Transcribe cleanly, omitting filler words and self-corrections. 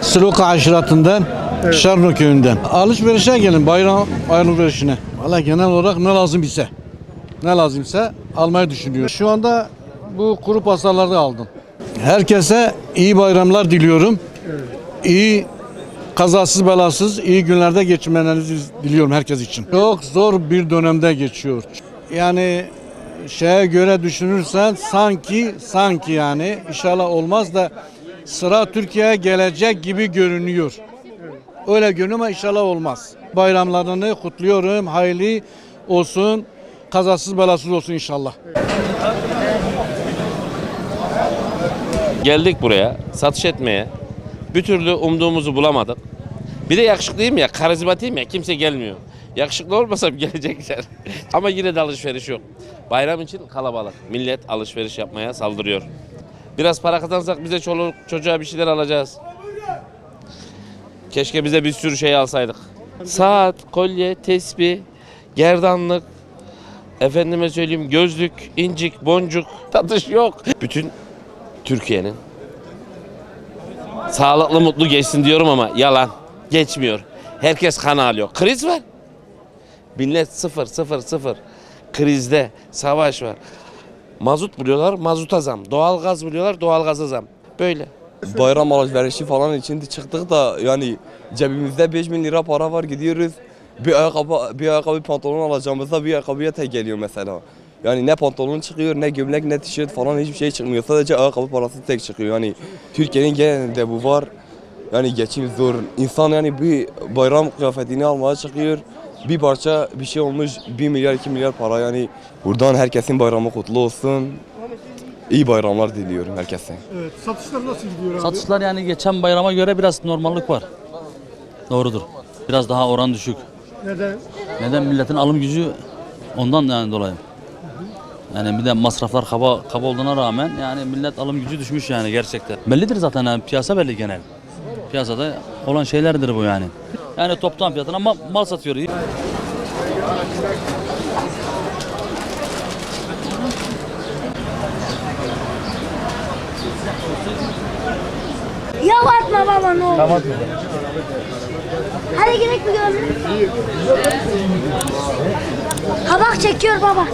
Siloka aşiratından, evet. Şarno köyünden. Alışverişe gelin, bayram alışverişine. Valla genel olarak ne lazım ise, almayı düşünüyorum. Şu anda bu kuru pastaları aldım. Herkese iyi bayramlar diliyorum. Evet. İyi, kazasız belasız, iyi günlerde geçirmenizi diliyorum herkes için. Çok zor bir dönemde geçiyor. Yani şeye göre düşünürsen sanki yani inşallah olmaz da sıra Türkiye'ye gelecek gibi görünüyor. Öyle görünüyor ama inşallah olmaz. Bayramlarını kutluyorum. Hayırlı olsun. Kazasız belasız olsun inşallah. Geldik buraya satış etmeye. Bir türlü umduğumuzu bulamadık. Bir de yakışıklıyım ya, karizmatiyim ya, kimse gelmiyor. Yakışıklı olmasam gelecekler. Ama yine de alışveriş yok. Bayram için kalabalık. Millet alışveriş yapmaya saldırıyor. Biraz para kazansak bize çoluk çocuğa bir şeyler alacağız. Keşke bize bir sürü şey alsaydık. Saat, kolye, tesbih, gerdanlık, efendime söyleyeyim gözlük, incik, boncuk, satış yok. Bütün Türkiye'nin sağlıklı, mutlu geçsin diyorum ama yalan. Geçmiyor. Herkes kan alıyor. Kriz var. Millet sıfır. Krizde, savaş var. Mazot buluyorlar, mazuta zam. Doğalgaz buluyorlar, doğalgaza zam. Böyle. Bayram alışverişi falan için çıktık da yani cebimizde 5.000 lira para var, gidiyoruz. Bir ayakkabı pantolon alacağımızda bir ayakkabıya tek geliyor mesela. Yani ne pantolon çıkıyor, ne gömlek, ne tişört falan hiçbir şey çıkmıyor. Sadece ayakkabı parası tek çıkıyor. Yani Türkiye'nin genelinde bu var. Yani geçim zor. İnsan yani bir bayram kıyafetini almaya çıkıyor. Bir parça bir şey olmuş 1 milyar 2 milyar para yani. Buradan herkesin bayramı kutlu olsun. İyi bayramlar diliyorum herkese. Evet, satışlar nasıl gidiyor abi? Satışlar yani geçen bayrama göre biraz normallik var. Doğrudur. Biraz daha oran düşük. Neden? Neden? Milletin alım gücü ondan yani dolayı. Yani bir de masraflar kaba olduğuna rağmen yani millet alım gücü düşmüş yani gerçekten. Bellidir zaten yani piyasa belli genel. Piyasada olan şeylerdir bu yani. Yani toptan fiyatına mal satıyor. Yalatma baba ne olur. Tamam. Hadi gidelim bir görelim. Kabak çekiyor baba.